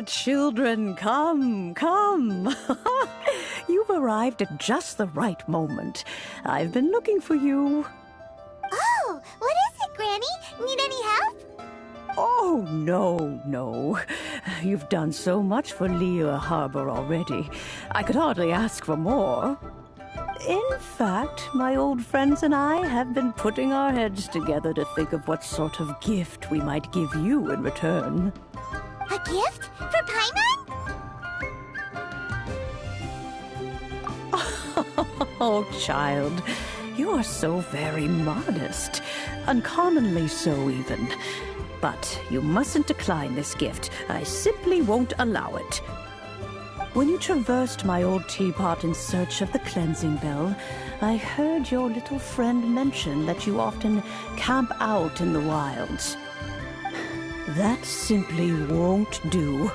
children, come, come. You've arrived at just the right moment. I've been looking for you. Oh, what is it, Granny? Need any help? Oh, no. You've done so much for Liyue Harbor already. I could hardly ask for more. In fact, my old friends and I have been putting our heads together to think of what sort of gift we might give you in return. A gift? For Paimon? Oh, child, you are so very modest. Uncommonly so, even. But you mustn't decline this gift. I simply won't allow it. When you traversed my old teapot in search of the cleansing bell, I heard your little friend mention that you often camp out in the wilds. That simply won't do,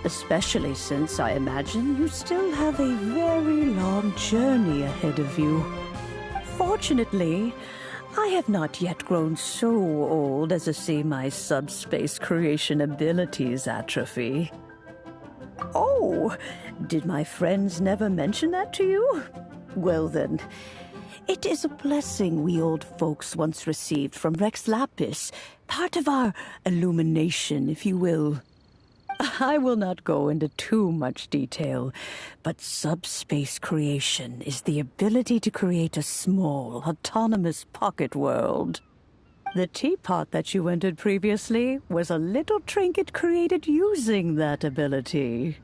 especially since I imagine you still have a very long journey ahead of you. Fortunately, I have not yet grown so old as to see my subspace creation abilities atrophy. Oh, did my friends never mention that to you? Well then, it is a blessing we old folks once received from Rex Lapis, part of our illumination, if you will. I will not go into too much detail, but subspace creation is the ability to create a small, autonomous pocket world. The teapot that you entered previously was a little trinket created using that ability.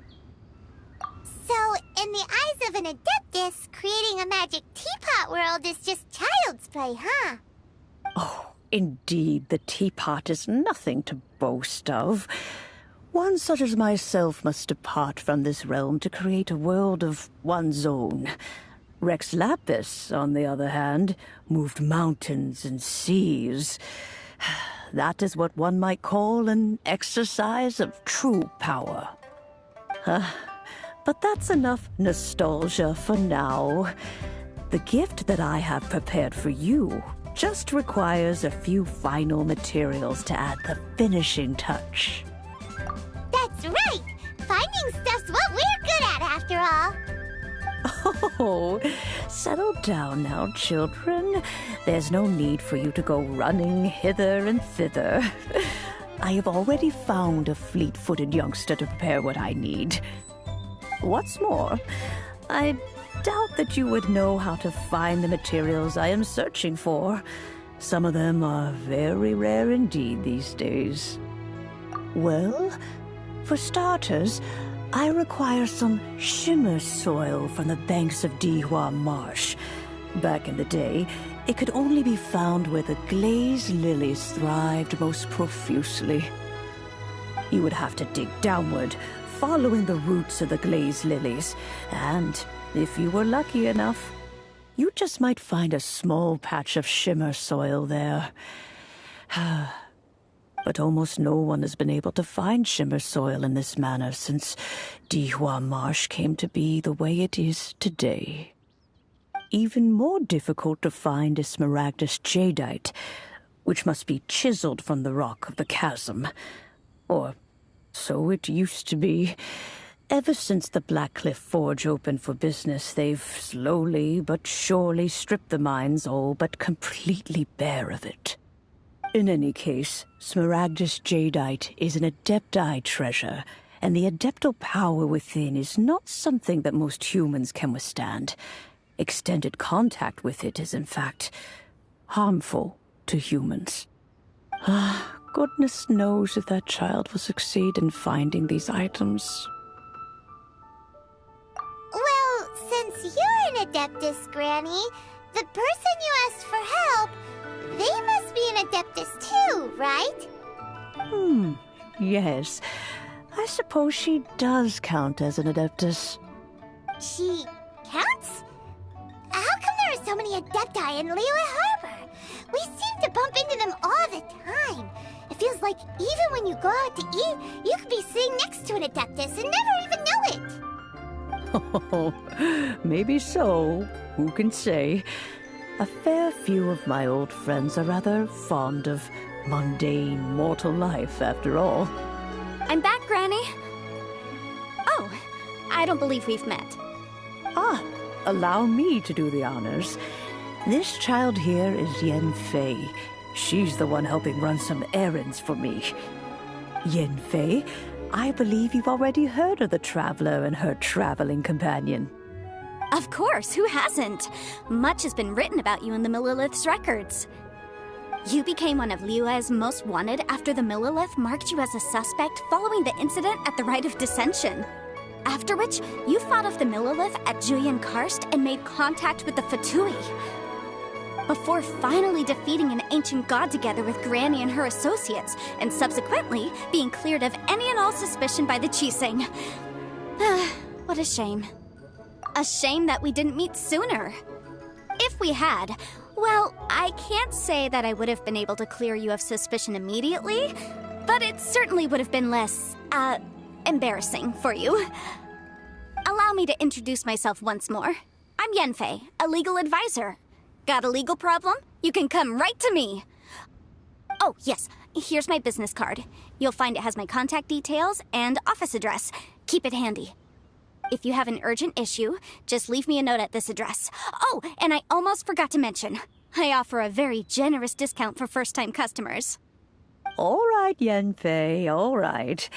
So, in the eyes of an Adeptus, creating a magic teapot world is just child's play, huh? Oh, indeed, the teapot is nothing to boast of. One such as myself must depart from this realm to create a world of one's own. Rex Lapis, on the other hand, moved mountains and seas. That is what one might call an exercise of true power. But that's enough nostalgia for now. The gift that I have prepared for you just requires a few final materials to add the finishing touch. That's right! Finding stuff's what we're good at, after all. Oh, settle down now, children. There's no need for you to go running hither and thither. I have already found a fleet-footed youngster to prepare what I need. What's more, I doubt that you would know how to find the materials I am searching for. Some of them are very rare indeed these days. Well, for starters, I require some shimmer soil from the banks of Dihua Marsh. Back in the day, it could only be found where the glazed lilies thrived most profusely. You would have to dig downward, following the roots of the glazed lilies, and if you were lucky enough, you just might find a small patch of shimmer soil there. But almost no one has been able to find shimmer soil in this manner since Dihua Marsh came to be the way it is today. Even more difficult to find is smaragdus jadeite, which must be chiseled from the rock of the chasm. Or so it used to be. Ever since the Blackcliff Forge opened for business, they've slowly but surely stripped the mines all but completely bare of it. In any case, smaragdus jadeite is an adepti treasure, and the adeptal power within is not something that most humans can withstand. Extended contact with it is, in fact, harmful to humans. Goodness knows if that child will succeed in finding these items. Well, since you're an Adeptus, Granny, the person you asked for help, they must be an Adeptus too, right? Yes. I suppose she does count as an Adeptus. She counts? How come there are so many Adepti in Liyue Harbor? We seem to bump into them all the time. It feels like even when you go out to eat, you could be sitting next to an Adeptus and never even know it. Oh, maybe so. Who can say? A fair few of my old friends are rather fond of mundane mortal life, after all. I'm back, Granny. I don't believe we've met. Ah, allow me to do the honors. This child here is Yanfei. She's the one helping run some errands for me. Yanfei, I believe you've already heard of the Traveler and her traveling companion. Of course, who hasn't? Much has been written about you in the Millilith's records. You became one of Liyue's most wanted after the Millilith marked you as a suspect following the incident at the Rite of Dissension. After which, you fought off the Millilith at Julian Karst and made contact with the Fatui. Before finally defeating an ancient god together with Granny and her associates, and subsequently being cleared of any and all suspicion by the Chiseng. What a shame. A shame that we didn't meet sooner. If we had, well, I can't say that I would have been able to clear you of suspicion immediately, but it certainly would have been less, embarrassing for you. Allow me to introduce myself once more. I'm Yanfei, a legal advisor. Got a legal problem? You can come right to me. Oh, yes, here's my business card. You'll find it has my contact details and office address. Keep it handy. If you have an urgent issue, just leave me a note at this address. Oh, and I almost forgot to mention, I offer a very generous discount for first-time customers. All right, Yanfei, all right.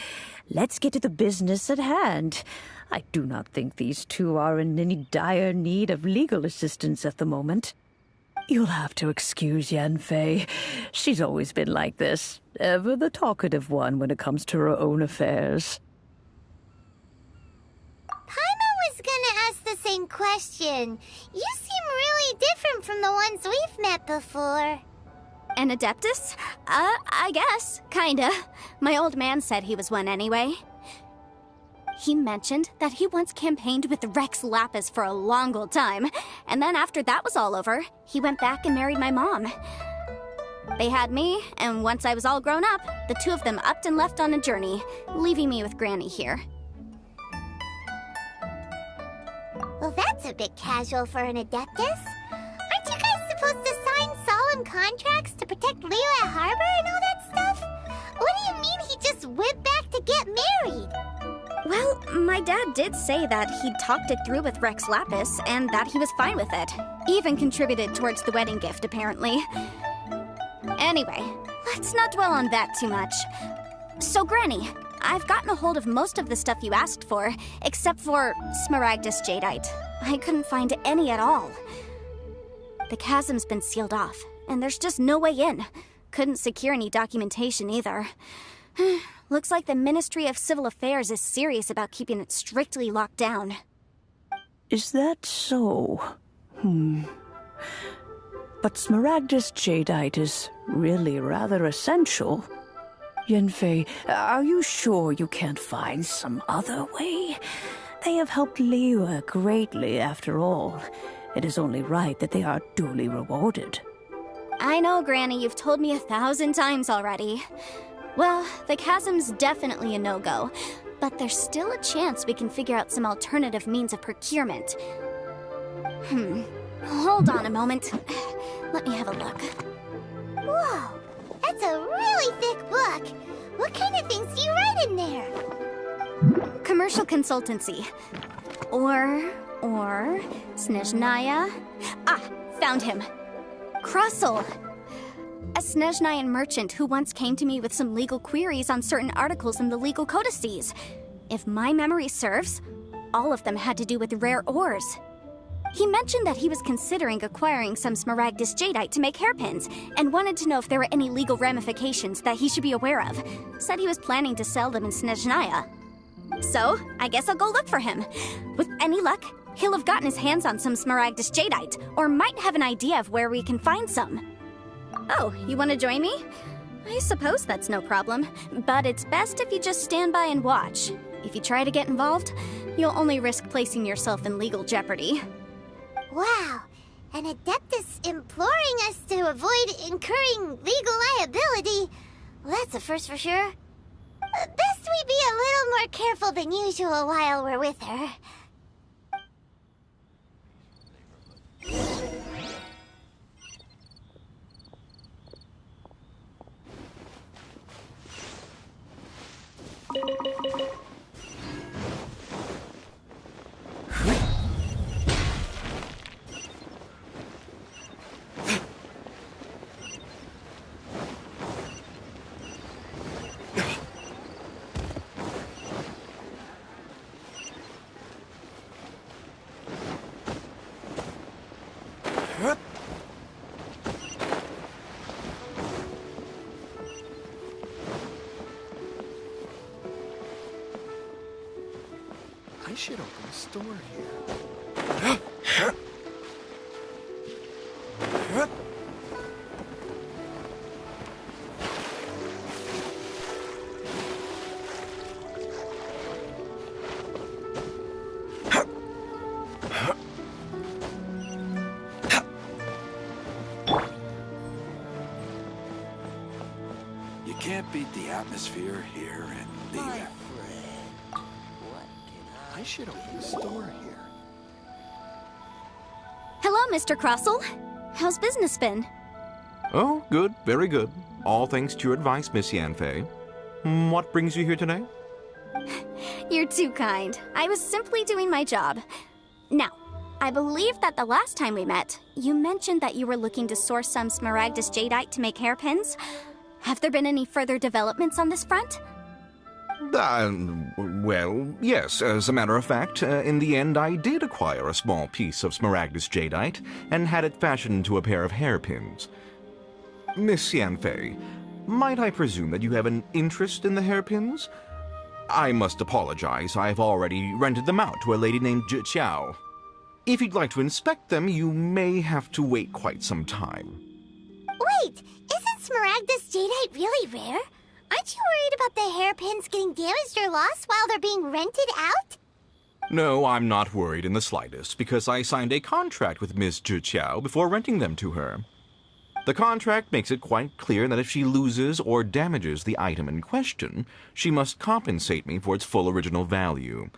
Let's get to the business at hand. I do not think these two are in any dire need of legal assistance at the moment. You'll have to excuse Yanfei. She's always been like this, ever the talkative one when it comes to her own affairs. Paimon was gonna ask the same question. You seem really different from the ones we've met before. An Adeptus? I guess. Kinda. My old man said he was one anyway. He mentioned that he once campaigned with Rex Lapis for a long old time, and then after that was all over, he went back and married my mom. They had me, and once I was all grown up, the two of them upped and left on a journey, leaving me with Granny here. Well, that's a bit casual for an Adeptus. Aren't you guys supposed to sign solemn contracts to protect Liyue Harbor and all that stuff? What do you mean he just went back to get married? Well, my dad did say that he'd talked it through with Rex Lapis, and that he was fine with it. Even contributed towards the wedding gift, apparently. Anyway, let's not dwell on that too much. So, Granny, I've gotten a hold of most of the stuff you asked for, except for Smaragdus Jadeite. I couldn't find any at all. The chasm's been sealed off, and there's just no way in. Couldn't secure any documentation either. Looks like the Ministry of Civil Affairs is serious about keeping it strictly locked down. Is that so? But Smaragdus Jadeite is really rather essential. Yanfei, are you sure you can't find some other way? They have helped Liyue greatly, after all. It is only right that they are duly rewarded. I know, Granny, you've told me 1,000 times already. Well, the chasm's definitely a no-go, but there's still a chance we can figure out some alternative means of procurement. Hold on a moment. Let me have a look. Whoa, that's a really thick book. What kind of things do you write in there? Commercial consultancy. Or Snezhnaya. Ah, found him. Krusel. A Snezhnayan merchant who once came to me with some legal queries on certain articles in the legal codices. If my memory serves, all of them had to do with rare ores. He mentioned that he was considering acquiring some Smaragdus Jadeite to make hairpins, and wanted to know if there were any legal ramifications that he should be aware of. Said he was planning to sell them in Snezhnaya. So, I guess I'll go look for him. With any luck, he'll have gotten his hands on some Smaragdus Jadeite, or might have an idea of where we can find some. Oh, you want to join me? I suppose that's no problem, but it's best if you just stand by and watch. If you try to get involved, you'll only risk placing yourself in legal jeopardy. Wow, an Adeptus imploring us to avoid incurring legal liability. Well, that's a first for sure. Best we be a little more careful than usual while we're with her. I should open a store here. You can't beat the atmosphere here in Teyvat. I should open a store here. Hello, Mr. Crossell. How's business been? Oh, good, very good. All thanks to your advice, Miss Yanfei. What brings you here today? You're too kind. I was simply doing my job. Now, I believe that the last time we met, you mentioned that you were looking to source some smaragdus jadeite to make hairpins. Have there been any further developments on this front? Well, yes. As a matter of fact, in the end, I did acquire a small piece of smaragdus jadeite and had it fashioned into a pair of hairpins. Miss Yanfei, might I presume that you have an interest in the hairpins? I must apologize. I've already rented them out to a lady named Chiao. If you'd like to inspect them, you may have to wait quite some time. Wait, isn't smaragdus jadeite really rare? Aren't you worried about the hairpins getting damaged or lost while they're being rented out? No, I'm not worried in the slightest, because I signed a contract with Miss Chiao before renting them to her. The contract makes it quite clear that if she loses or damages the item in question, she must compensate me for its full original value.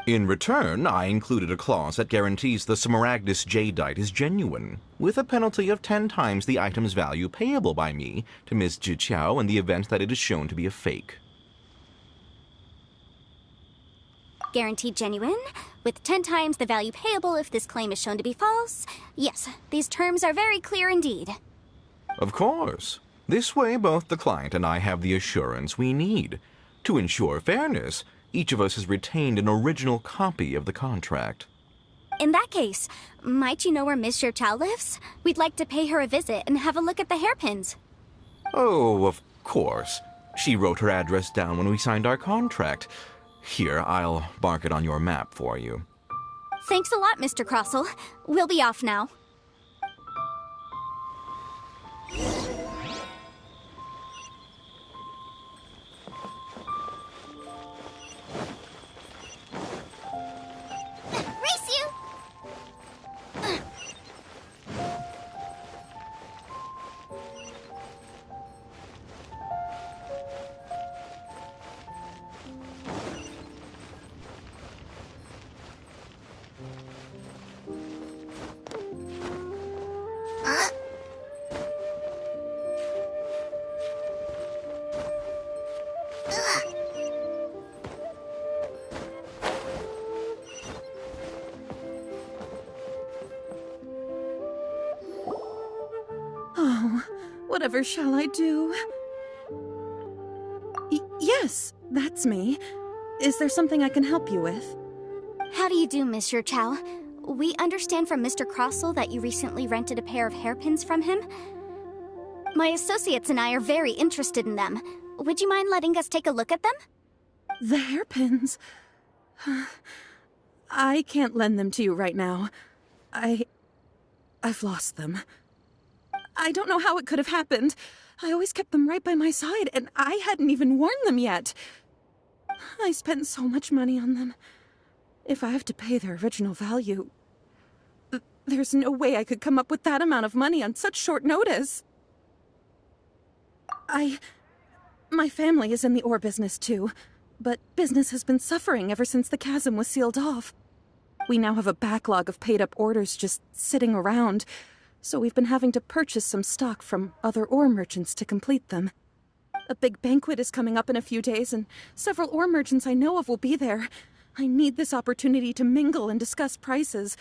In return, I included a clause that guarantees the smaragdus jadeite is genuine, with a penalty of 10 times the item's value payable by me to Miss Chiao in the event that it is shown to be a fake. Guaranteed genuine, with 10 times the value payable if this claim is shown to be false. Yes, these terms are very clear indeed. Of course. This way, both the client and I have the assurance we need. To ensure fairness, each of us has retained an original copy of the contract. In that case, might you know where Miss Chiao lives? We'd like to pay her a visit and have a look at the hairpins. Oh, of course. She wrote her address down when we signed our contract. Here, I'll mark it on your map for you. Thanks a lot, Mr. Crossell. We'll be off now. Race you! Whatever shall I do? Yes, that's me. Is there something I can help you with? How do you do, Miss Chiao? We understand from Mr. Crossell that you recently rented a pair of hairpins from him. My associates and I are very interested in them. Would you mind letting us take a look at them? The hairpins? I can't lend them to you right now. I've lost them. I don't know how it could have happened. I always kept them right by my side, and I hadn't even worn them yet. I spent so much money on them. If I have to pay their original value, there's no way I could come up with that amount of money on such short notice. My family is in the ore business too, but business has been suffering ever since the chasm was sealed off. We now have a backlog of paid-up orders just sitting around, so we've been having to purchase some stock from other ore merchants to complete them. A big banquet is coming up in a few days, and several ore merchants I know of will be there. I need this opportunity to mingle and discuss prices.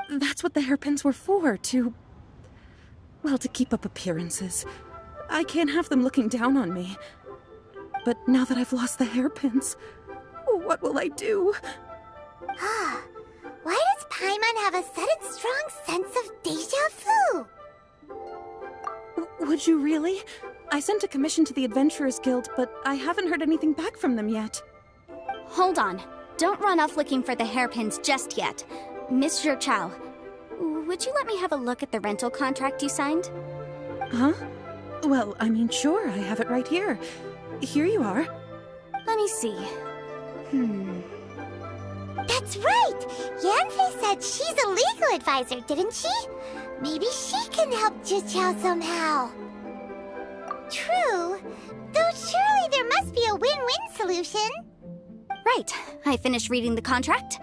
That's what the hairpins were for, to keep up appearances. I can't have them looking down on me. But now that I've lost the hairpins, what will I do? Why does Paimon have a sudden strong sense of déjà vu? Would you really? I sent a commission to the Adventurers Guild, but I haven't heard anything back from them yet. Hold on. don't run off looking for the hairpins just yet. Miss Chow, would you let me have a look at the rental contract you signed? Huh? Well, I mean, sure, I have it right here. Here you are. Let me see. That's right! Yanfei said she's a legal advisor, didn't she? Maybe she can help Jiqiao somehow. True. Though surely there must be a win-win solution. Right. I finished reading the contract.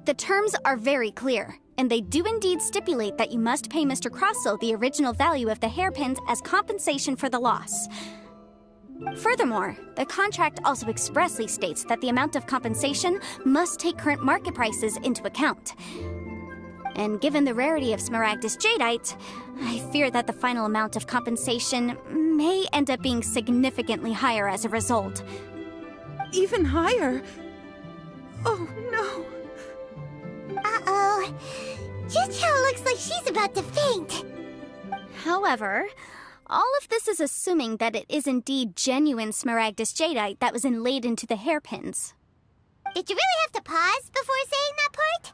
The terms are very clear, and they do indeed stipulate that you must pay Mr. Crossell the original value of the hairpins as compensation for the loss. Furthermore, the contract also expressly states that the amount of compensation must take current market prices into account. And given the rarity of Smaragdus Jadeite, I fear that the final amount of compensation may end up being significantly higher as a result. Even higher? Oh, no. Uh-oh. Jiqiao looks like she's about to faint. However, all of this is assuming that it is indeed genuine Smaragdus Jadeite that was inlaid into the hairpins. Did you really have to pause before saying that part?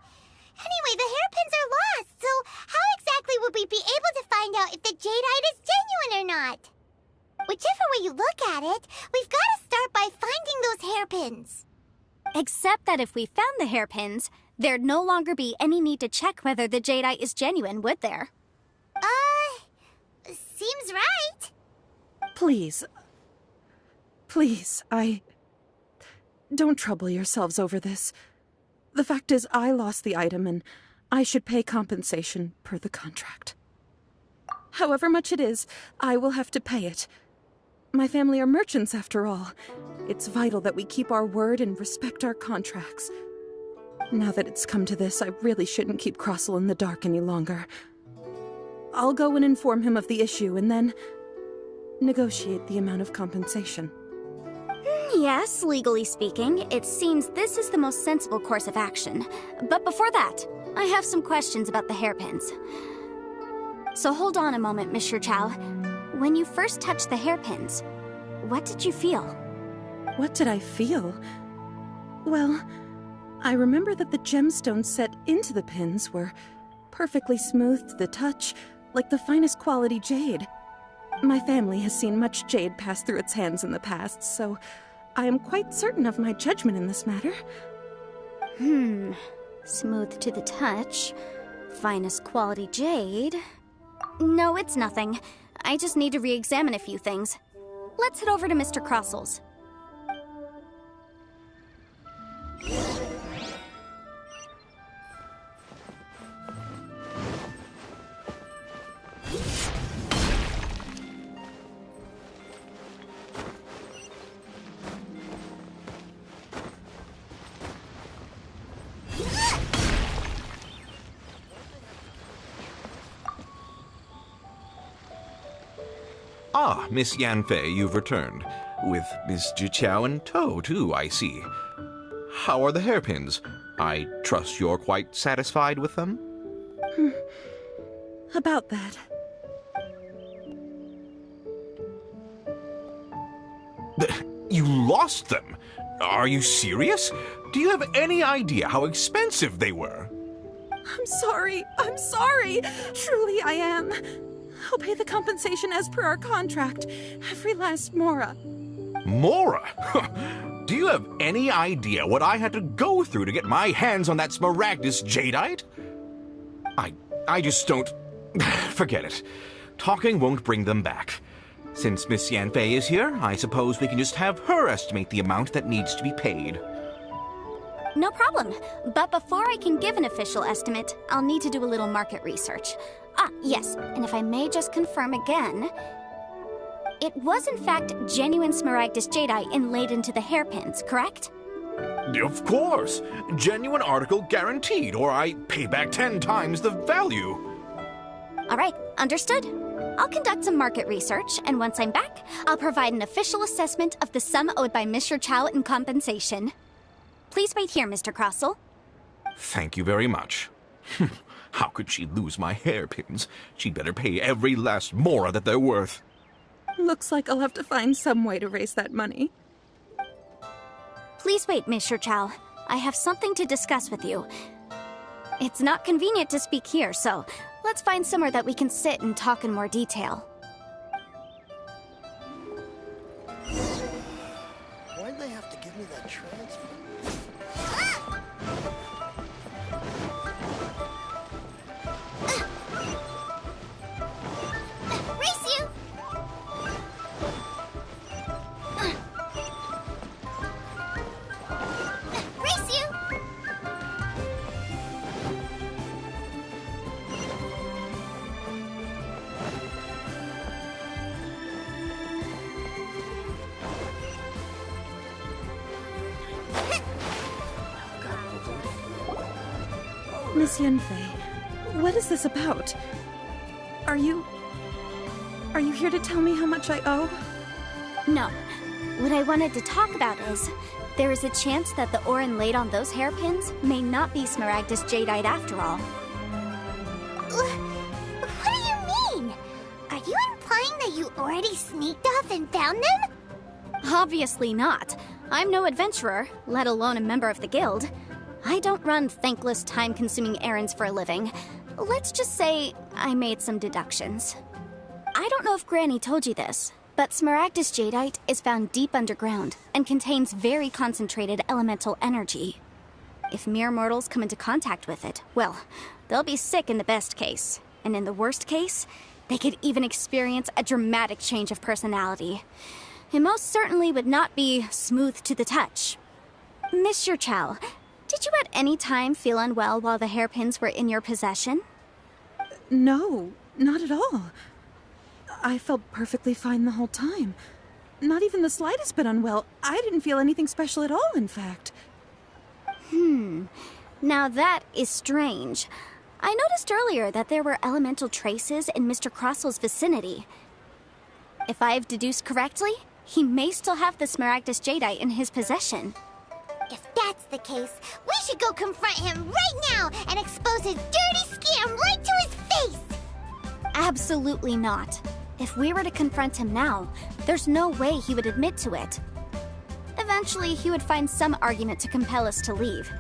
Anyway, the hairpins are lost, so how exactly would we be able to find out if the jadeite is genuine or not? Whichever way you look at it, we've got to start by finding those hairpins. Except that if we found the hairpins, there'd no longer be any need to check whether the jadeite is genuine, would there? Seems right. Please. Please, Don't trouble yourselves over this. The fact is, I lost the item, and I should pay compensation per the contract. However much it is, I will have to pay it. My family are merchants, after all. It's vital that we keep our word and respect our contracts. Now that it's come to this, I really shouldn't keep Crossell in the dark any longer. I'll go and inform him of the issue, and then negotiate the amount of compensation. Yes, legally speaking, it seems this is the most sensible course of action. But before that, I have some questions about the hairpins. So hold on a moment, Mr. Chow. When you first touched the hairpins, what did you feel? What did I feel? Well, I remember that the gemstones set into the pins were perfectly smooth to the touch, like the finest quality jade. My family has seen much jade pass through its hands in the past, so I am quite certain of my judgment in this matter. Smooth to the touch. Finest quality jade. No, it's nothing. I just need to re-examine a few things. Let's head over to Mr. Crossell's. Ah, Miss Yanfei, you've returned. With Miss Jiqiao in tow, too, I see. How are the hairpins? I trust you're quite satisfied with them? About that. You lost them? Are you serious? Do you have any idea how expensive they were? I'm sorry. Truly I am. I'll pay the compensation as per our contract. Every last mora. Mora? Do you have any idea what I had to go through to get my hands on that Smaragdus Jadeite? I just don't... Forget it. Talking won't bring them back. Since Miss Yanfei is here, I suppose we can just have her estimate the amount that needs to be paid. No problem. But before I can give an official estimate, I'll need to do a little market research. Ah, yes, and if I may just confirm again, it was in fact genuine Smaragdus Jadeite inlaid into the hairpins, correct? Of course. Genuine article guaranteed, or I pay back 10 times the value. All right, understood. I'll conduct some market research, and once I'm back, I'll provide an official assessment of the sum owed by Mr. Chow in compensation. Please wait here, Mr. Crossell. Thank you very much. How could she lose my hairpins? She'd better pay every last mora that they're worth. Looks like I'll have to find some way to raise that money. Please wait, Mr. Chow. I have something to discuss with you. It's not convenient to speak here, so let's find somewhere that we can sit and talk in more detail. Why'd they have to give me that transfer? Race you! Race you! Miss Yanfei, what is this about? Are you here to tell me how much I owe? No. What I wanted to talk about is, there is a chance that the Orin laid on those hairpins may not be Smaragdus Jadeite after all. What do you mean? Are you implying that you already sneaked off and found them? Obviously not. I'm no adventurer, let alone a member of the guild. I don't run thankless, time-consuming errands for a living. Let's just say I made some deductions. I don't know if Granny told you this, but Smaragdus Jadeite is found deep underground and contains very concentrated elemental energy. If mere mortals come into contact with it, well, they'll be sick in the best case. And in the worst case, they could even experience a dramatic change of personality. It most certainly would not be smooth to the touch. Mr. Chow, did you at any time feel unwell while the hairpins were in your possession? No, not at all. I felt perfectly fine the whole time. Not even the slightest bit unwell. I didn't feel anything special at all, in fact. Now that is strange. I noticed earlier that there were elemental traces in Mr. Crossel's vicinity. If I've deduced correctly, he may still have the Smaragdus Jadeite in his possession. If that's the case, we should go confront him right now and expose his dirty scam right to his face! Absolutely not. If we were to confront him now, there's no way he would admit to it. Eventually, he would find some argument to compel us to leave.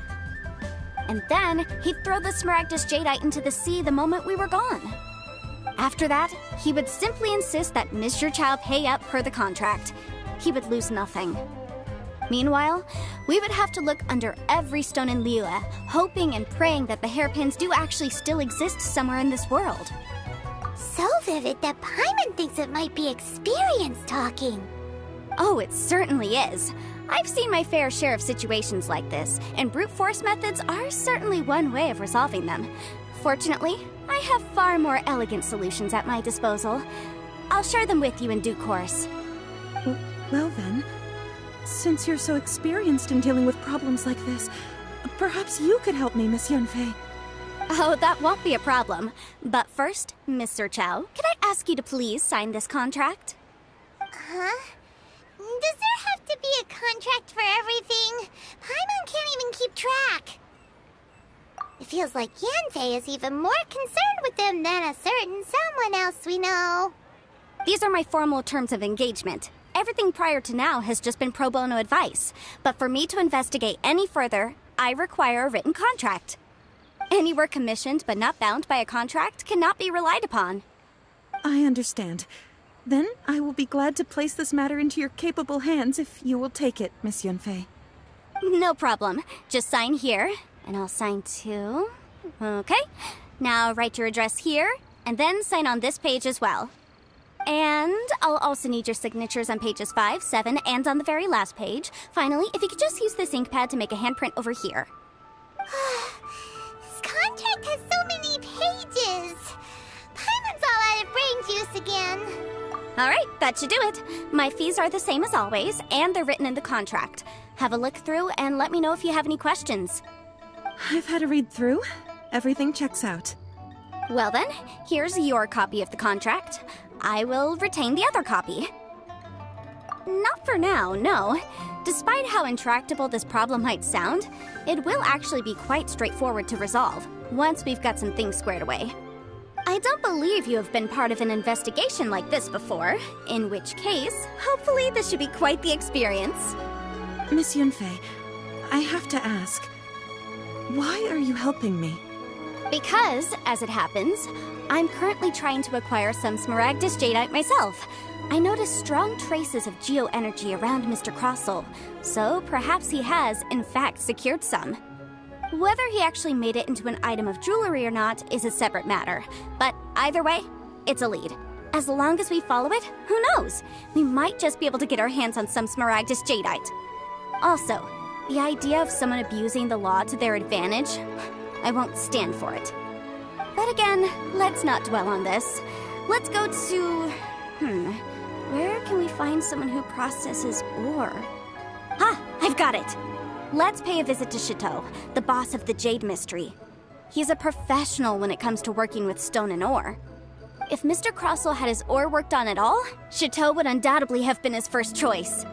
And then, he'd throw the Smaragdus Jadeite into the sea the moment we were gone. After that, he would simply insist that Mr. Chow pay up per the contract. He would lose nothing. Meanwhile, we would have to look under every stone in Liyue, hoping and praying that the hairpins do actually still exist somewhere in this world. So vivid that Paimon thinks it might be experience talking. Oh, it certainly is. I've seen my fair share of situations like this, and brute force methods are certainly one way of resolving them. Fortunately, I have far more elegant solutions at my disposal. I'll share them with you in due course. Well then, since you're so experienced in dealing with problems like this, perhaps you could help me, Miss Yanfei. Oh, that won't be a problem. But first, Mr. Chow, could I ask you to please sign this contract? Huh? Does there have to be a contract for everything? Paimon can't even keep track. It feels like Yanfei is even more concerned with them than a certain someone else we know. These are my formal terms of engagement. Everything prior to now has just been pro bono advice. But for me to investigate any further, I require a written contract. Any work commissioned but not bound by a contract cannot be relied upon. I understand. Then I will be glad to place this matter into your capable hands if you will take it, Miss Yanfei. No problem. Just sign here, and I'll sign too. Okay. Now write your address here, and then sign on this page as well. And I'll also need your signatures on pages 5, 7, and on the very last page. Finally, if you could just use this ink pad to make a handprint over here. This contract has so many pages. Paimon's all out of brain juice again. All right, that should do it. My fees are the same as always, and they're written in the contract. Have a look through and let me know if you have any questions. I've had a read through. Everything checks out. Well then, here's your copy of the contract. I will retain the other copy. Not for now, no. Despite how intractable this problem might sound, it will actually be quite straightforward to resolve, once we've got some things squared away. I don't believe you have been part of an investigation like this before, in which case, hopefully this should be quite the experience. Miss Yunfei, I have to ask, why are you helping me? Because, as it happens, I'm currently trying to acquire some Smaragdus Jadeite myself. I noticed strong traces of geo-energy around Mr. Crossel, so perhaps he has, in fact, secured some. Whether he actually made it into an item of jewelry or not is a separate matter, but either way, it's a lead. As long as we follow it, who knows? We might just be able to get our hands on some Smaragdus Jadeite. Also, the idea of someone abusing the law to their advantage, I won't stand for it. But again, let's not dwell on this. Let's go to... where can we find someone who processes ore? I've got it! Let's pay a visit to Chateau, the boss of the Jade Mystery. He's a professional when it comes to working with stone and ore. If Mr. Crossel had his ore worked on at all, Chateau would undoubtedly have been his first choice.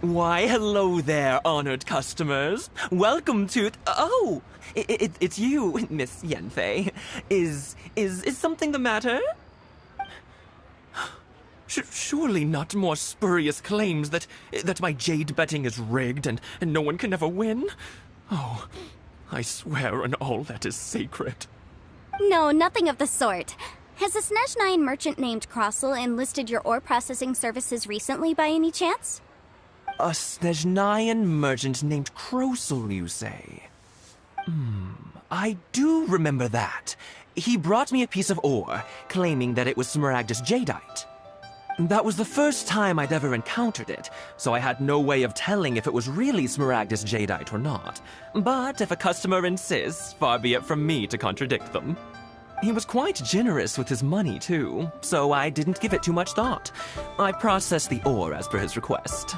Why, hello there, honored customers. Welcome to... Oh! It's you, Miss Yenfei. Is something the matter? Surely not more spurious claims that my jade betting is rigged and no one can ever win? Oh, I swear on all that is sacred. No, nothing of the sort. Has a Snezhnyan merchant named Crossel enlisted your ore processing services recently by any chance? A Snezhnyan merchant named Crossel, you say? I do remember that. He brought me a piece of ore, claiming that it was Smaragdus Jadeite. That was the first time I'd ever encountered it, so I had no way of telling if it was really Smaragdus Jadeite or not. But if a customer insists, far be it from me to contradict them. He was quite generous with his money, too, so I didn't give it too much thought. I processed the ore as per his request.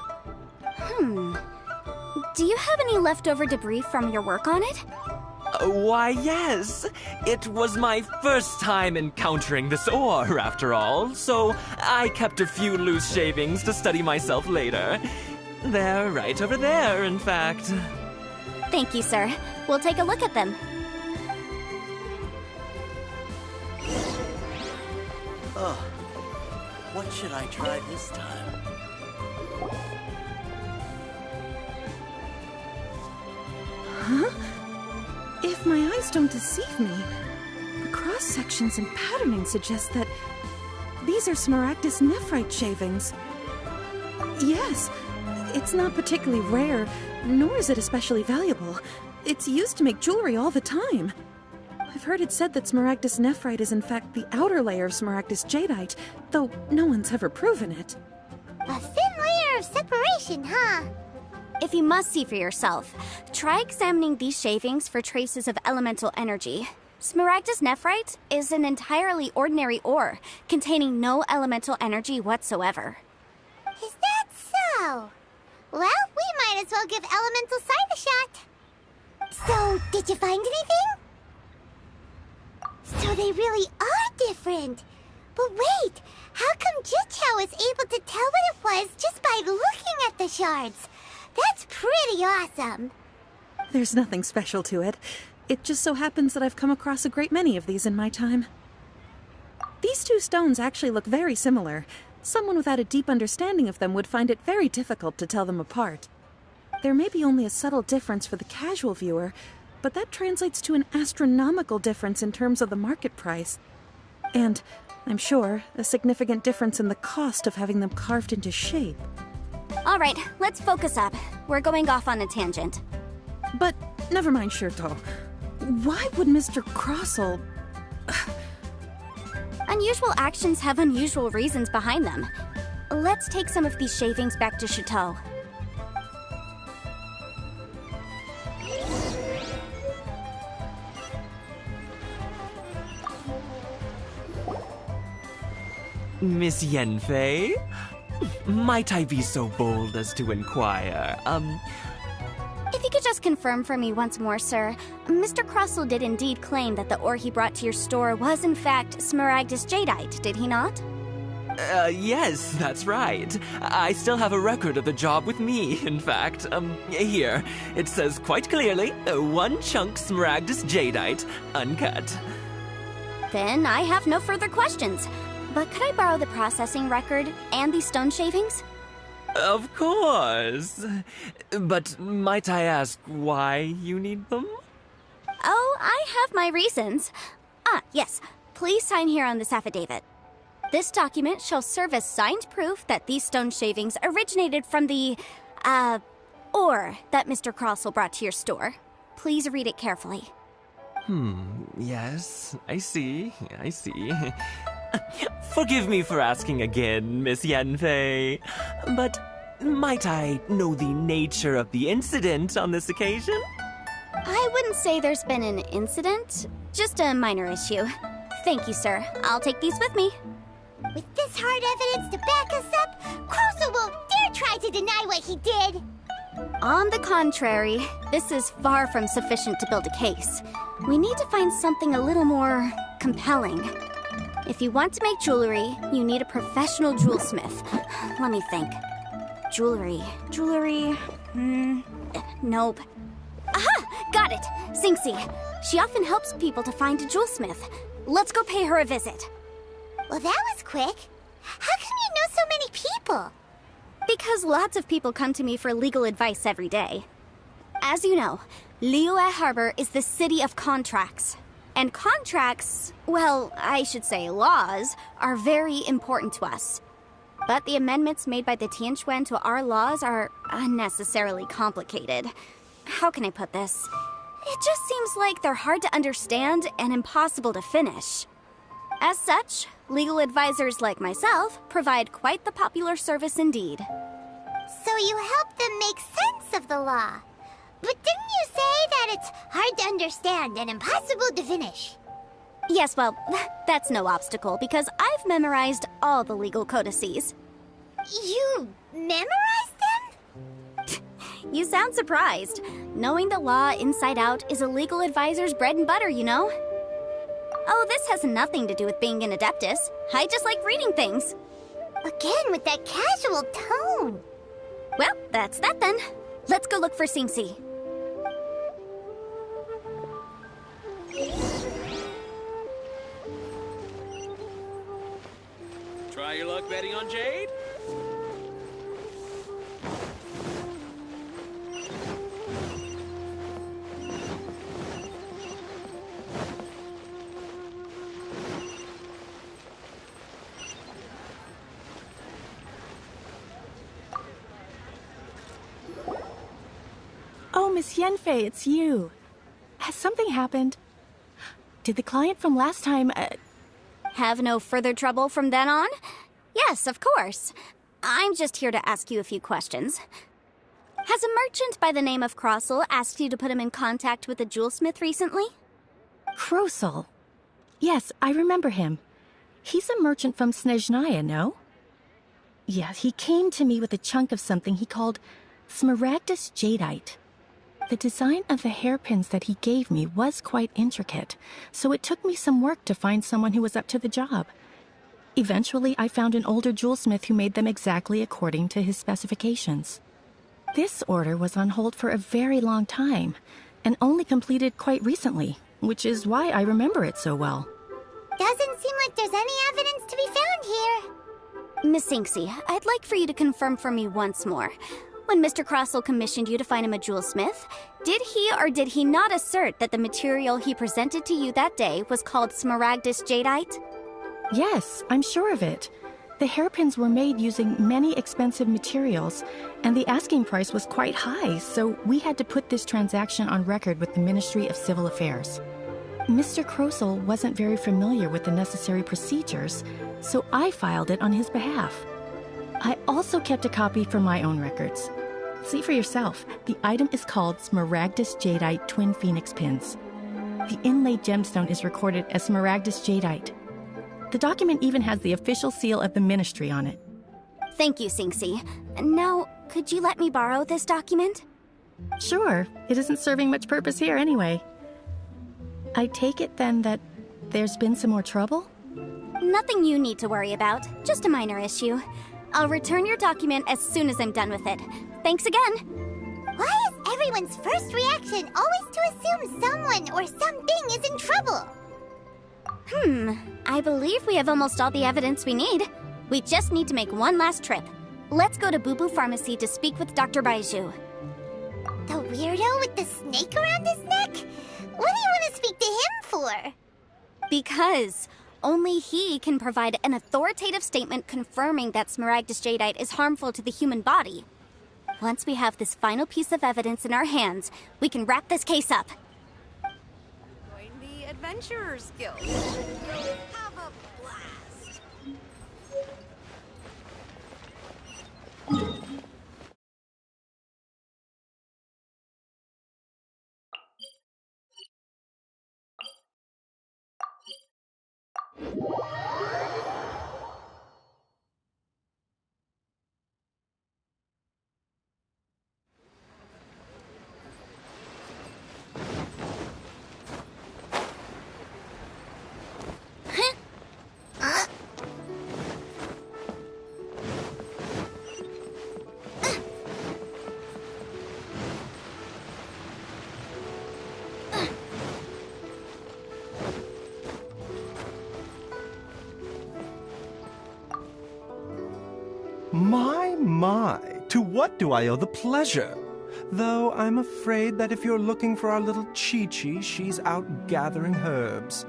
Do you have any leftover debris from your work on it? Why, yes. It was my first time encountering this ore, after all, so I kept a few loose shavings to study myself later. They're right over there, in fact. Thank you, sir. We'll take a look at them. Oh, what should I try this time? Huh? If my eyes don't deceive me, the cross-sections and patterning suggest that these are Smaragdus nephrite shavings. Yes, it's not particularly rare, nor is it especially valuable. It's used to make jewelry all the time. I've heard it said that Smaragdus nephrite is in fact the outer layer of Smaragdus Jadeite, though no one's ever proven it. A thin layer of separation, huh? If you must see for yourself, try examining these shavings for traces of elemental energy. Smaragdus nephrite is an entirely ordinary ore, containing no elemental energy whatsoever. Is that so? Well, we might as well give elemental side a shot. So, did you find anything? So they really are different. But wait, how come Jichao is able to tell what it was just by looking at the shards? That's pretty awesome. There's nothing special to it. It just so happens that I've come across a great many of these in my time. These two stones actually look very similar. Someone without a deep understanding of them would find it very difficult to tell them apart. There may be only a subtle difference for the casual viewer, but that translates to an astronomical difference in terms of the market price. And, I'm sure, a significant difference in the cost of having them carved into shape. All right, let's focus up. We're going off on a tangent. But never mind, Shirto. Why would Mr. Crossel... Unusual actions have unusual reasons behind them. Let's take some of these shavings back to Chateau. Miss Yenfei? Might I be so bold as to inquire, If you could just confirm for me once more, sir. Mr. Crossel did indeed claim that the ore he brought to your store was in fact Smaragdus Jadeite, did he not? Yes, that's right. I still have a record of the job with me, in fact. Here. It says quite clearly, 1 chunk Smaragdus Jadeite, uncut. Then I have no further questions. But could I borrow the processing record and these stone shavings? Of course. But might I ask why you need them? Oh, I have my reasons. Yes. Please sign here on this affidavit. This document shall serve as signed proof that these stone shavings originated from the, ore that Mr. Crossell brought to your store. Please read it carefully. Yes, I see. Forgive me for asking again, Miss Yanfei, but might I know the nature of the incident on this occasion? I wouldn't say there's been an incident, just a minor issue. Thank you, sir. I'll take these with me. With this hard evidence to back us up, Crossell won't dare try to deny what he did. On the contrary, this is far from sufficient to build a case. We need to find something a little more compelling. If you want to make jewelry, you need a professional jewelsmith. Let me think. Jewelry. Nope. Aha! Got it! Xingxi. She often helps people to find a jewelsmith. Let's go pay her a visit. Well, that was quick. How come you know so many people? Because lots of people come to me for legal advice every day. As you know, Liyue Harbor is the city of contracts. And contracts, well, I should say laws, are very important to us. But the amendments made by the Tianquan to our laws are unnecessarily complicated. How can I put this? It just seems like they're hard to understand and impossible to finish. As such, legal advisors like myself provide quite the popular service indeed. So you help them make sense of the law. But didn't you say that it's hard to understand and impossible to finish? Yes, well, that's no obstacle because I've memorized all the legal codices. You memorized them? You sound surprised. Knowing the law inside out is a legal advisor's bread and butter, you know? Oh, this has nothing to do with being an adeptus. I just like reading things. Again, with that casual tone. Well, that's that then. Let's go look for Xingxi. Try your luck betting on Jade? Oh, Miss Yanfei, it's you. Has something happened? Did the client from last time, Have no further trouble from then on? Yes, of course. I'm just here to ask you a few questions. Has a merchant by the name of Crossell asked you to put him in contact with a jewelsmith recently? Crossell? Yes, I remember him. He's a merchant from Snezhnaya, no? Yeah, he came to me with a chunk of something he called Smaragdus Jadeite. The design of the hairpins that he gave me was quite intricate, so it took me some work to find someone who was up to the job. Eventually, I found an older jewelsmith who made them exactly according to his specifications. This order was on hold for a very long time, and only completed quite recently, which is why I remember it so well. Doesn't seem like there's any evidence to be found here. Miss Xingxi, I'd like for you to confirm for me once more. When Mr. Crossell commissioned you to find him a jewelsmith, did he or did he not assert that the material he presented to you that day was called Smaragdus Jadeite? Yes, I'm sure of it. The hairpins were made using many expensive materials, and the asking price was quite high, so we had to put this transaction on record with the Ministry of Civil Affairs. Mr. Crossell wasn't very familiar with the necessary procedures, so I filed it on his behalf. I also kept a copy for my own records. See for yourself, the item is called Smaragdus Jadeite Twin Phoenix Pins. The inlaid gemstone is recorded as Smaragdus Jadeite. The document even has the official seal of the ministry on it. Thank you, Xingxi. Now, could you let me borrow this document? Sure, it isn't serving much purpose here anyway. I take it then that there's been some more trouble? Nothing you need to worry about, just a minor issue. I'll return your document as soon as I'm done with it. Thanks again! Why is everyone's first reaction always to assume someone or something is in trouble? I believe we have almost all the evidence we need. We just need to make one last trip. Let's go to Boo Boo Pharmacy to speak with Dr. Baizhu. The weirdo with the snake around his neck? What do you want to speak to him for? Because only he can provide an authoritative statement confirming that Smaragdus Jadeite is harmful to the human body. Once we have this final piece of evidence in our hands, we can wrap this case up. Join the Adventurers Guild. You'll have a blast. My, to what do I owe the pleasure? Though I'm afraid that if you're looking for our little Chi-Chi, she's out gathering herbs.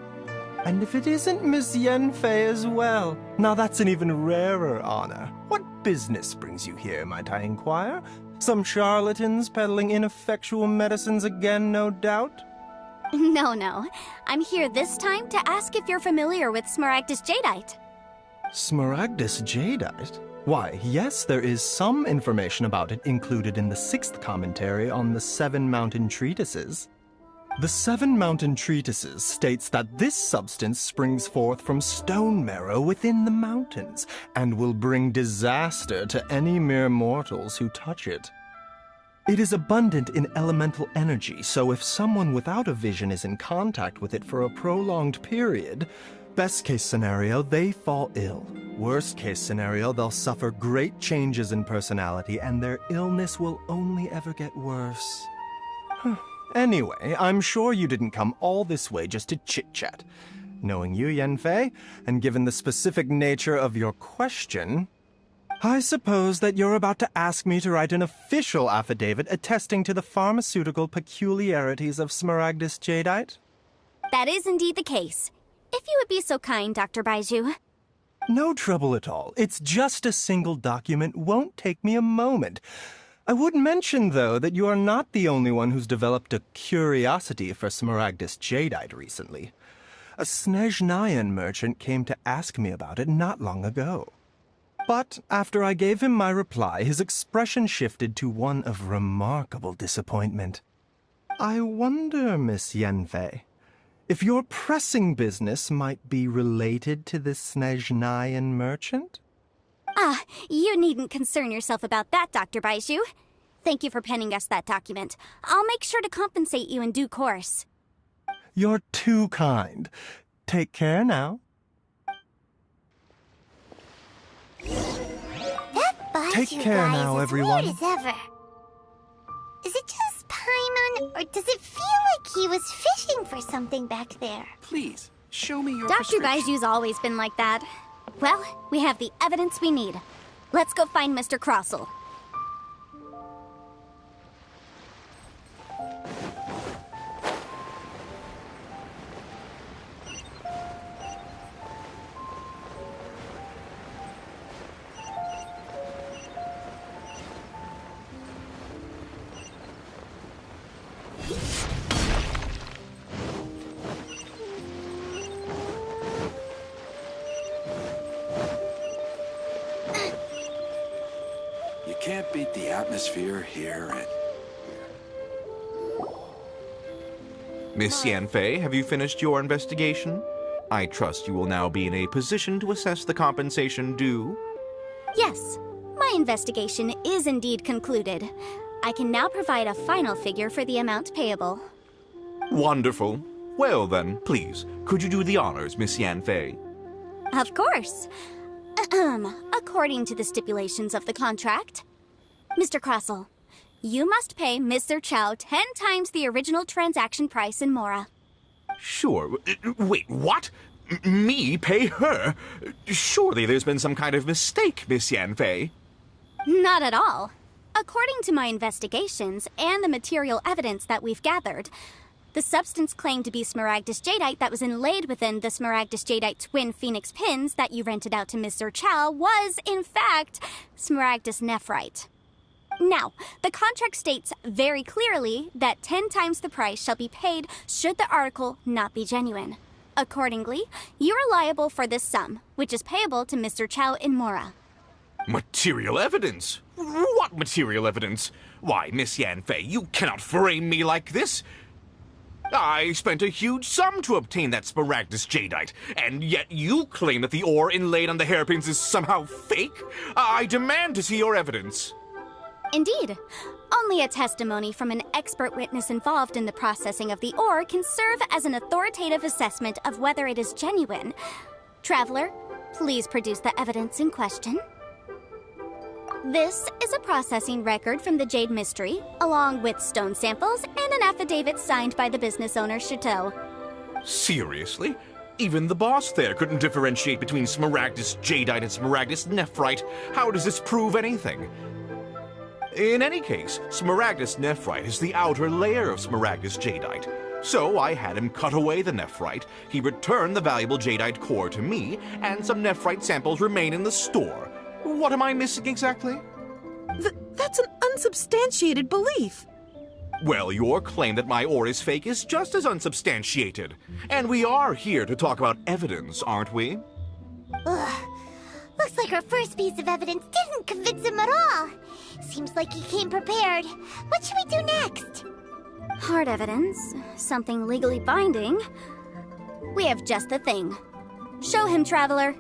And if it isn't Miss Yanfei as well, now that's an even rarer honor. What business brings you here, might I inquire? Some charlatans peddling ineffectual medicines again, no doubt? No. I'm here this time to ask if you're familiar with Smaragdus Jadeite. Smaragdus Jadeite? Why, yes, there is some information about it included in the 6th commentary on the 7 Mountain Treatises. The 7 Mountain Treatises states that this substance springs forth from stone marrow within the mountains, and will bring disaster to any mere mortals who touch it. It is abundant in elemental energy, so if someone without a vision is in contact with it for a prolonged period, best case scenario, they fall ill. Worst case scenario, they'll suffer great changes in personality, and their illness will only ever get worse. Anyway, I'm sure you didn't come all this way just to chit-chat. Knowing you, Yanfei, and given the specific nature of your question, I suppose that you're about to ask me to write an official affidavit attesting to the pharmaceutical peculiarities of Smaragdus Jadeite? That is indeed the case. If you would be so kind, Dr. Baizhu. No trouble at all. It's just a single document. Won't take me a moment. I would mention, though, that you are not the only one who's developed a curiosity for Smaragdus Jadeite recently. A Snezhnayan merchant came to ask me about it not long ago. But after I gave him my reply, his expression shifted to one of remarkable disappointment. I wonder, Miss Yanfei, if your pressing business might be related to this Snezhnayan merchant? You needn't concern yourself about that, Dr. Baizhu. Thank you for penning us that document. I'll make sure to compensate you in due course. You're too kind. Take care now. That Baizhu Take care guy now, is everyone. as weird as ever. Is it just Paimon, or does it feel like he was fishing for something back there? Please, show me your Dr. prescription. Baizhu's always been like that. Well, we have the evidence we need. Let's go find Mr. Crossell. Can't beat the atmosphere here and... Miss Yanfei, have you finished your investigation? I trust you will now be in a position to assess the compensation due. Yes, my investigation is indeed concluded. I can now provide a final figure for the amount payable. Wonderful. Well then, please, could you do the honors, Miss Yanfei? Of course. According to the stipulations of the contract. Mr. Crossell, you must pay Mr. Chow 10 times the original transaction price in Mora. Sure. Wait, what? Me pay her? Surely there's been some kind of mistake, Miss Yanfei. Not at all. According to my investigations and the material evidence that we've gathered, the substance claimed to be smaragdus jadeite that was inlaid within the smaragdus jadeite twin phoenix pins that you rented out to Mr. Chow was, in fact, smaragdus nephrite. Now, the contract states very clearly that 10 times the price shall be paid should the article not be genuine. Accordingly, you are liable for this sum, which is payable to Mr. Chow in Mora. Material evidence? What material evidence? Why, Miss Yanfei, you cannot frame me like this. I spent a huge sum to obtain that smaragdus jadeite, and yet you claim that the ore inlaid on the hairpins is somehow fake? I demand to see your evidence. Indeed. Only a testimony from an expert witness involved in the processing of the ore can serve as an authoritative assessment of whether it is genuine. Traveler, please produce the evidence in question. This is a processing record from the Jade Mystery, along with stone samples and an affidavit signed by the business owner, Chateau. Seriously? Even the boss there couldn't differentiate between smaragdus jadeite and smaragdus nephrite. How does this prove anything? In any case, smaragdus nephrite is the outer layer of smaragdus jadeite. So I had him cut away the nephrite, he returned the valuable jadeite core to me, and some nephrite samples remain in the store. What am I missing exactly? That's an unsubstantiated belief. Well, your claim that my ore is fake is just as unsubstantiated. And we are here to talk about evidence, aren't we? Ugh. Looks like our first piece of evidence didn't convince him at all. Seems like he came prepared. What should we do next? Hard evidence, something legally binding. We have just the thing. Show him, Traveler.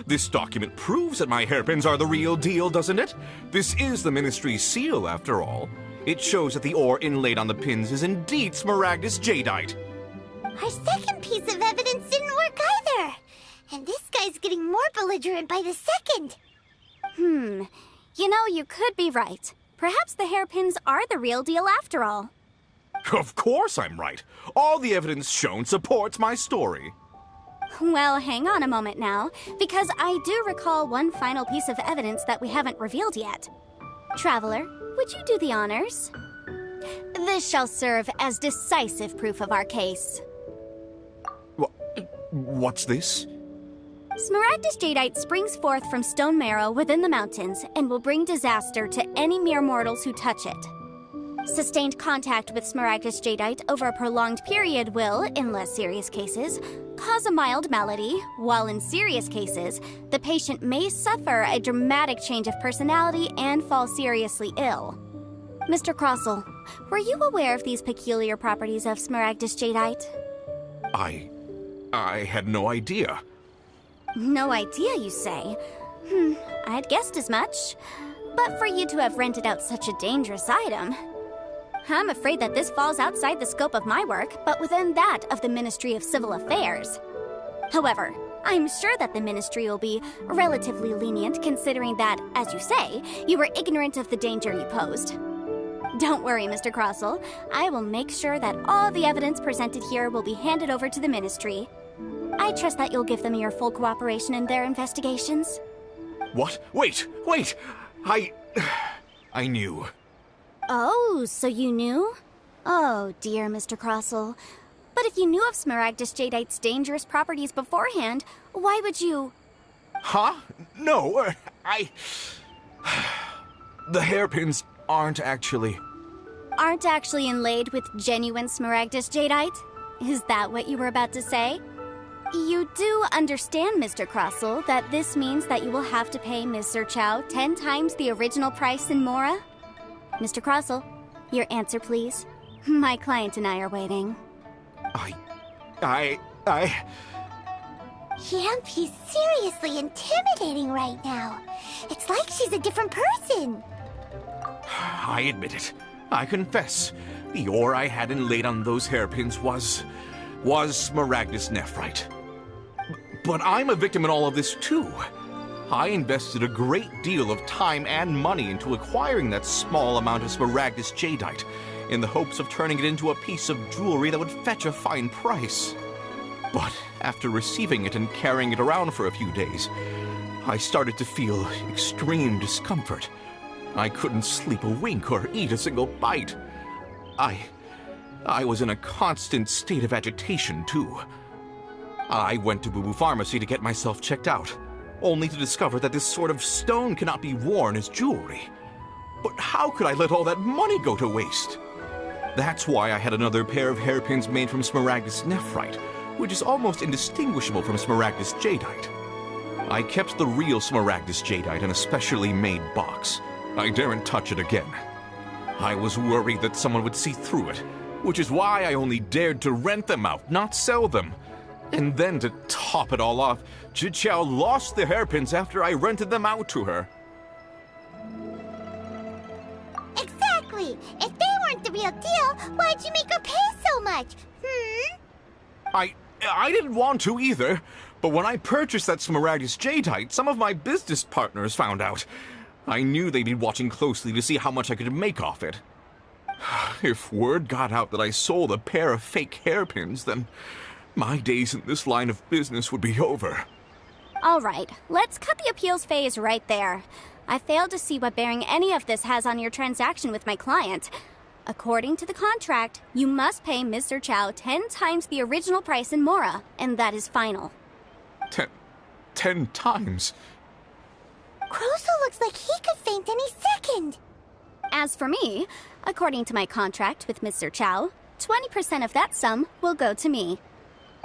This document proves that my hairpins are the real deal, doesn't it? This is the Ministry's seal, after all. It shows that the ore inlaid on the pins is indeed smaragdus jadeite. Our second piece of evidence didn't work either. And this guy's getting more belligerent by the second. You know, you could be right. Perhaps the hairpins are the real deal after all. Of course I'm right. All the evidence shown supports my story. Well, hang on a moment now, because I do recall one final piece of evidence that we haven't revealed yet. Traveler, would you do the honors? This shall serve as decisive proof of our case. What's this? Smaragdus jadeite springs forth from stone marrow within the mountains and will bring disaster to any mere mortals who touch it. Sustained contact with smaragdus jadeite over a prolonged period will, in less serious cases, cause a mild malady, while in serious cases, the patient may suffer a dramatic change of personality and fall seriously ill. Mr. Crossell, were you aware of these peculiar properties of smaragdus jadeite? I had no idea. No idea, you say? I'd guessed as much. But for you to have rented out such a dangerous item... I'm afraid that this falls outside the scope of my work, but within that of the Ministry of Civil Affairs. However, I'm sure that the Ministry will be relatively lenient considering that, as you say, you were ignorant of the danger you posed. Don't worry, Mr. Crossell. I will make sure that all the evidence presented here will be handed over to the Ministry. I trust that you'll give them your full cooperation in their investigations. What? Wait! I knew. Oh, so you knew? Oh, dear Mr. Crossell. But if you knew of smaragdus jadeite's dangerous properties beforehand, why would you... Huh? No, The hairpins aren't actually inlaid with genuine smaragdus jadeite? Is that what you were about to say? You do understand, Mr. Crossell, that this means that you will have to pay Mr. Chow 10 times the original price in Mora? Mr. Crossell, your answer, please. My client and I are waiting. Yanfei's seriously intimidating right now. It's like she's a different person. I admit it. I confess. The ore I had inlaid on those hairpins was smaragdus nephrite. But I'm a victim in all of this too. I invested a great deal of time and money into acquiring that small amount of smaragdus jadeite, in the hopes of turning it into a piece of jewelry that would fetch a fine price. But after receiving it and carrying it around for a few days, I started to feel extreme discomfort. I couldn't sleep a wink or eat a single bite. I was in a constant state of agitation, too. I went to Boo Boo Pharmacy to get myself checked out, only to discover that this sort of stone cannot be worn as jewelry. But how could I let all that money go to waste? That's why I had another pair of hairpins made from smaragdus nephrite, which is almost indistinguishable from smaragdus jadeite. I kept the real smaragdus jadeite in a specially made box. I daren't touch it again. I was worried that someone would see through it, which is why I only dared to rent them out, not sell them. And then to top it all off, Zhiqiao lost the hairpins after I rented them out to her. Exactly! If they weren't the real deal, why'd you make her pay so much? I didn't want to either, but when I purchased that smaragdus jadeite, some of my business partners found out. I knew they'd be watching closely to see how much I could make off it. If word got out that I sold a pair of fake hairpins, then my days in this line of business would be over. All right, let's cut the appeals phase right there. I failed to see what bearing any of this has on your transaction with my client. According to the contract, you must pay Mr. Chow 10 times the original price in Mora, and that is final. 10 times? Crosel looks like he could faint any second. As for me, according to my contract with Mr. Chow, 20% of that sum will go to me.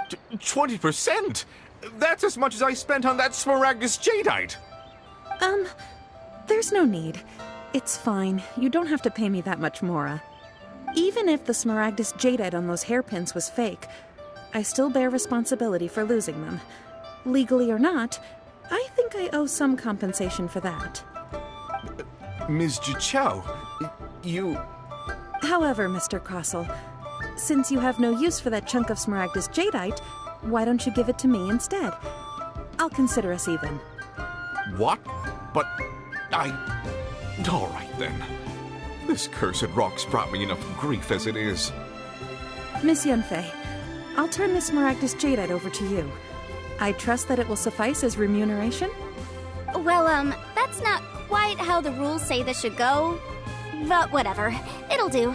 20%? That's as much as I spent on that smaragdus jadeite. There's no need. It's fine. You don't have to pay me that much, Mora. Even if the smaragdus jadeite on those hairpins was fake, I still bear responsibility for losing them. Legally or not, I think I owe some compensation for that. Ms. Zhiqiao, you... However, Mr. Crosel, since you have no use for that chunk of smaragdus jadeite, why don't you give it to me instead? I'll consider us even. What? But all right, then. This cursed rock's brought me enough grief as it is. Miss Yunfei, I'll turn this smaragdus jadeite over to you. I trust that it will suffice as remuneration? Well, that's not quite how the rules say this should go. But whatever. It'll do.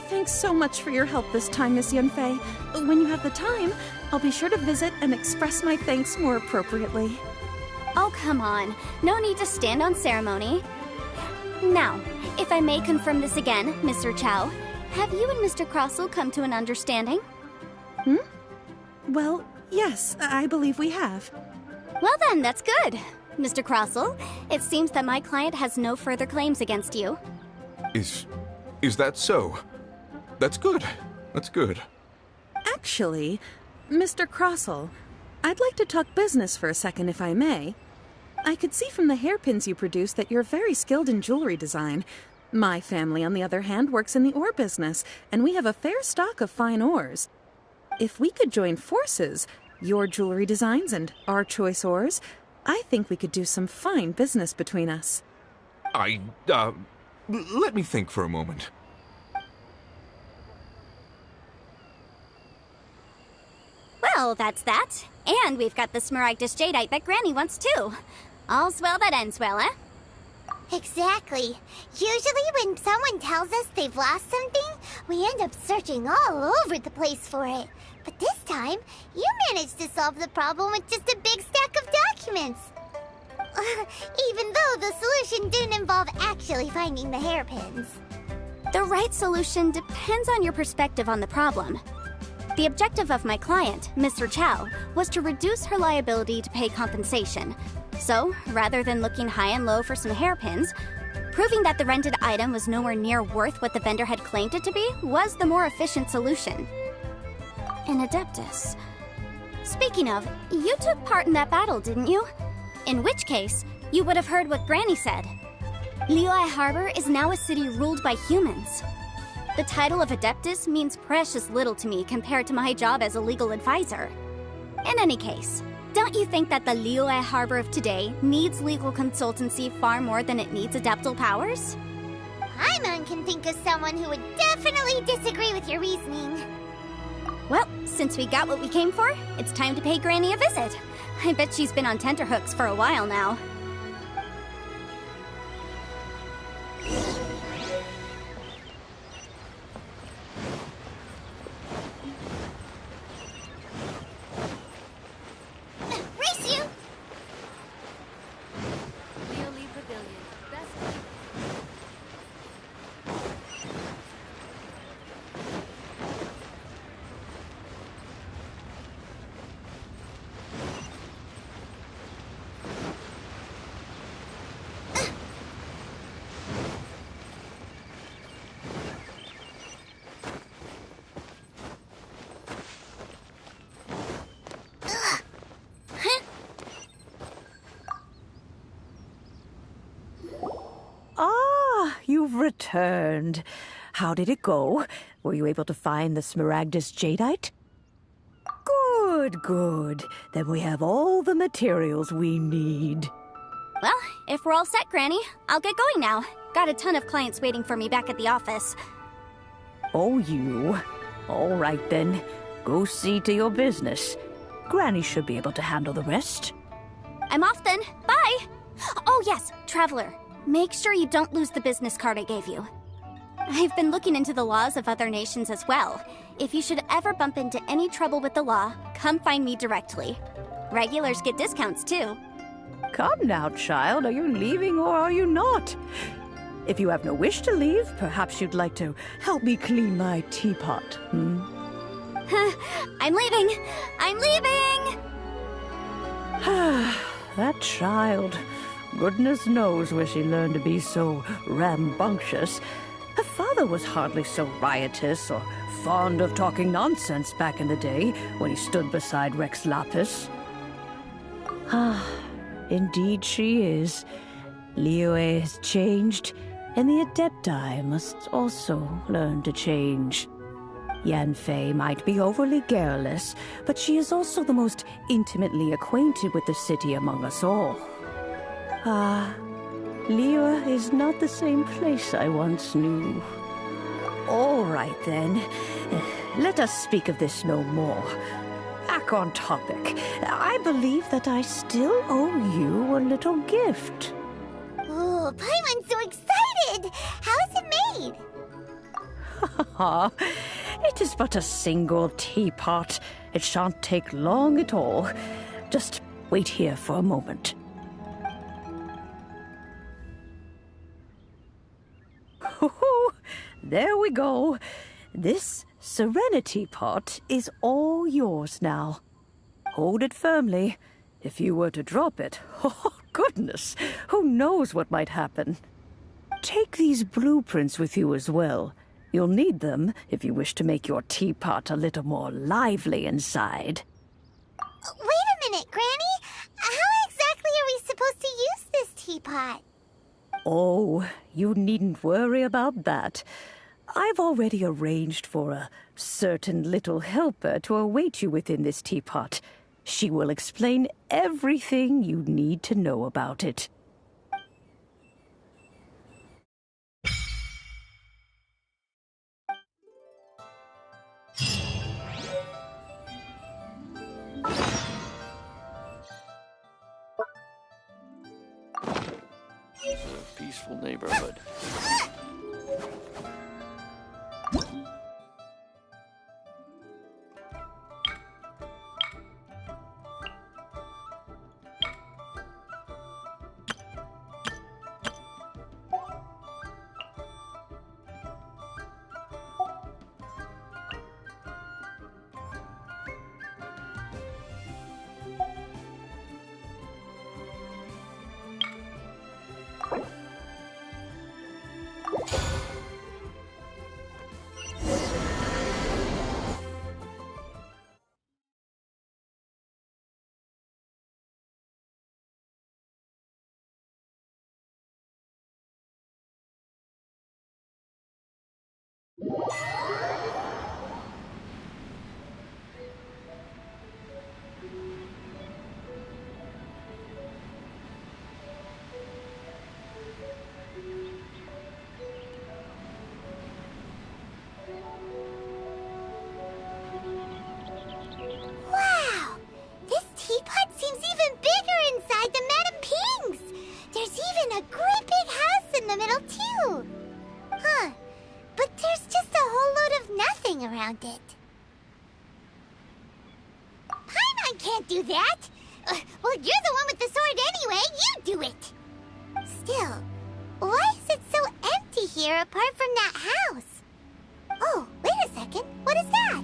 Thanks so much for your help this time, Miss Yunfei. When you have the time, I'll be sure to visit and express my thanks more appropriately. Oh, come on. No need to stand on ceremony. Now, if I may confirm this again, Mr. Chow, have you and Mr. Crosel come to an understanding? Well, yes, I believe we have. Well then, that's good. Mr. Crosel, it seems that my client has no further claims against you. Is that so? That's good. That's good. Actually, Mr. Crosel, I'd like to talk business for a second, if I may. I could see from the hairpins you produce that you're very skilled in jewelry design. My family, on the other hand, works in the ore business, and we have a fair stock of fine ores. If we could join forces, your jewelry designs and our choice ores, I think we could do some fine business between us. Let me think for a moment. Well, that's that. And we've got the smaragdus jadeite that Granny wants too. All's well that ends well, eh? Exactly. Usually when someone tells us they've lost something, we end up searching all over the place for it. But this time, you managed to solve the problem with just a big stack of documents. Even though the solution didn't involve actually finding the hairpins. The right solution depends on your perspective on the problem. The objective of my client, Mr. Chow, was to reduce her liability to pay compensation. So, rather than looking high and low for some hairpins, proving that the rented item was nowhere near worth what the vendor had claimed it to be was the more efficient solution. An Adeptus. Speaking of, you took part in that battle, didn't you? In which case, you would have heard what Granny said. Liyue Harbor is now a city ruled by humans. The title of Adeptus means precious little to me compared to my job as a legal advisor. In any case, Don't you think that the Liyue Harbor of today needs legal consultancy far more than it needs adeptal powers? Paimon can think of someone who would definitely disagree with your reasoning. Well, since we got what we came for, it's time to pay Granny a visit. I bet she's been on tenterhooks for a while now. Race you! Leolie Pavilion. Best. Ah, you've returned. How did it go? Were you able to find the Smaragdus Jadeite? Good, good. Then we have all the materials we need. Well, if we're all set, Granny, I'll get going now. Got a ton of clients waiting for me back at the office. Oh, you. All right, then. Go see to your business. Granny should be able to handle the rest. I'm off then. Bye! Oh yes, Traveler. Make sure you don't lose the business card I gave you. I've been looking into the laws of other nations as well. If you should ever bump into any trouble with the law, come find me directly. Regulars get discounts too. Come now, child. Are you leaving or are you not? If you have no wish to leave, perhaps you'd like to help me clean my teapot, hmm? I'm leaving! I'm leaving! That child. Goodness knows where she learned to be so rambunctious. Her father was hardly so riotous or fond of talking nonsense back in the day when he stood beside Rex Lapis. Ah, indeed she is. Liyue has changed, and the Adepti must also learn to change. Yanfei might be overly garrulous, but she is also the most intimately acquainted with the city among us all. Ah, Liyue is not the same place I once knew. All right, then. Let us speak of this no more. Back on topic. I believe that I still owe you a little gift. Ooh, Paimon's so excited! How is it made? It is but a single teapot. It shan't take long at all. Just wait here for a moment. There we go. This Serenity Pot is all yours now. Hold it firmly. If you were to drop it, oh goodness, who knows what might happen. Take these blueprints with you as well. You'll need them if you wish to make your teapot a little more lively inside. Wait a minute, Granny. How exactly are we supposed to use this teapot? Oh, you needn't worry about that. I've already arranged for a certain little helper to await you within this teapot. She will explain everything you need to know about it. It's a peaceful neighborhood. around it. Paimon can't do that! Well, you're the one with the sword anyway, you do it! Still, why is it so empty here apart from that house? Oh, wait a second, what is that?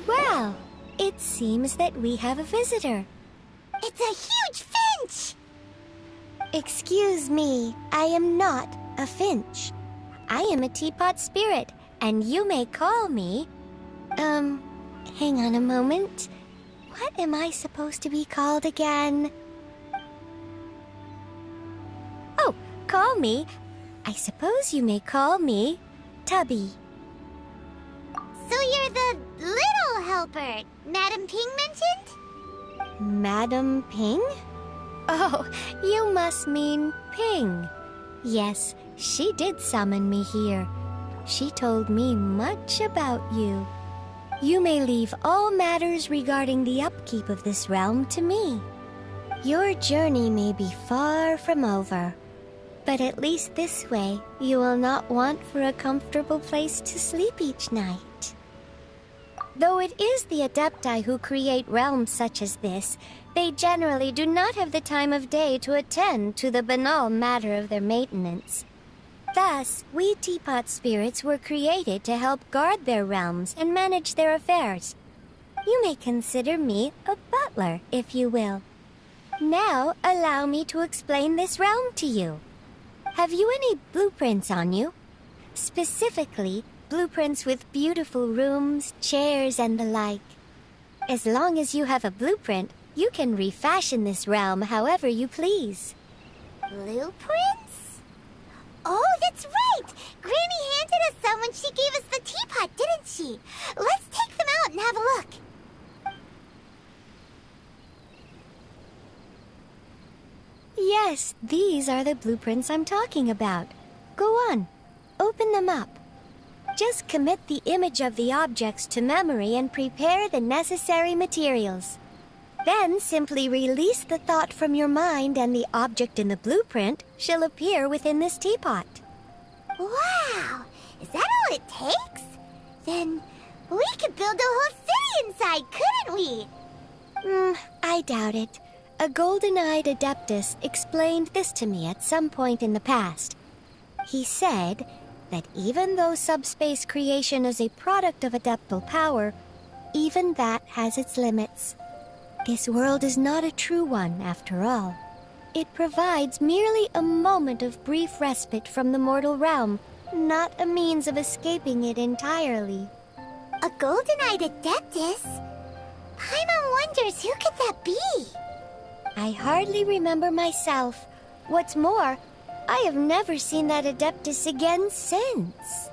Well, it seems that we have a visitor. It's a huge finch! Excuse me, I am not a finch. I am a teapot spirit, and you may call me... hang on a moment. What am I supposed to be called again? Oh, call me. I suppose you may call me Tubby. So you're the little helper Madam Ping mentioned? Madam Ping? Oh, you must mean Ping. Yes, she did summon me here. She told me much about you. You may leave all matters regarding the upkeep of this realm to me. Your journey may be far from over, but at least this way you will not want for a comfortable place to sleep each night. Though it is the Adepti who create realms such as this, they generally do not have the time of day to attend to the banal matter of their maintenance. Thus, we teapot spirits were created to help guard their realms and manage their affairs. You may consider me a butler, if you will. Now, allow me to explain this realm to you. Have you any blueprints on you? Specifically, blueprints with beautiful rooms, chairs, and the like. As long as you have a blueprint, you can refashion this realm however you please. Blueprints? Oh, that's right! Granny handed us some when she gave us the teapot, didn't she? Let's take them out and have a look. Yes, these are the blueprints I'm talking about. Go on, open them up. Just commit the image of the objects to memory and prepare the necessary materials. Then simply release the thought from your mind and the object in the blueprint shall appear within this teapot. Wow! Is that all it takes? Then we could build a whole city inside, couldn't we? I doubt it. A golden-eyed adeptus explained this to me at some point in the past. He said that even though subspace creation is a product of adeptal power, even that has its limits. This world is not a true one, after all. It provides merely a moment of brief respite from the mortal realm, not a means of escaping it entirely. A golden-eyed adeptus? Paimon wonders who could that be? I hardly remember myself. What's more, I have never seen that adeptus again since.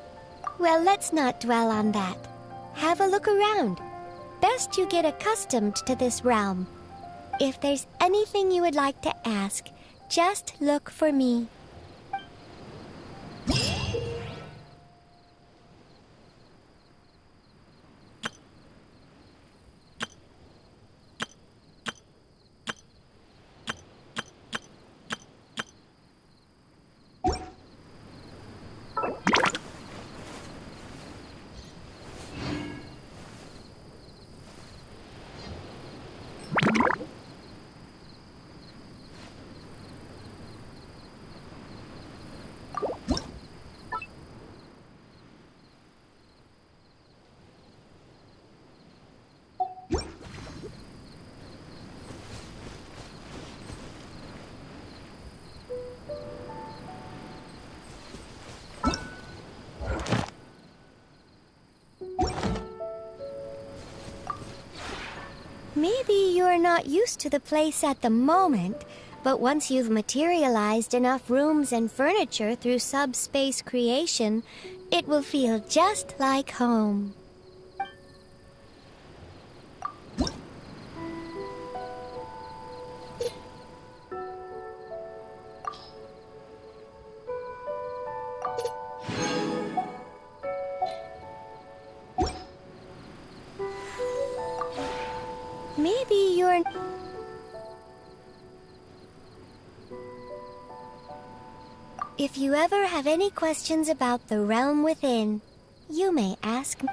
Well, let's not dwell on that. Have a look around. Best you get accustomed to this realm. If there's anything you would like to ask, just look for me. Maybe you're not used to the place at the moment, but once you've materialized enough rooms and furniture through subspace creation, it will feel just like home. Maybe If you ever have any questions about the realm within, you may ask me.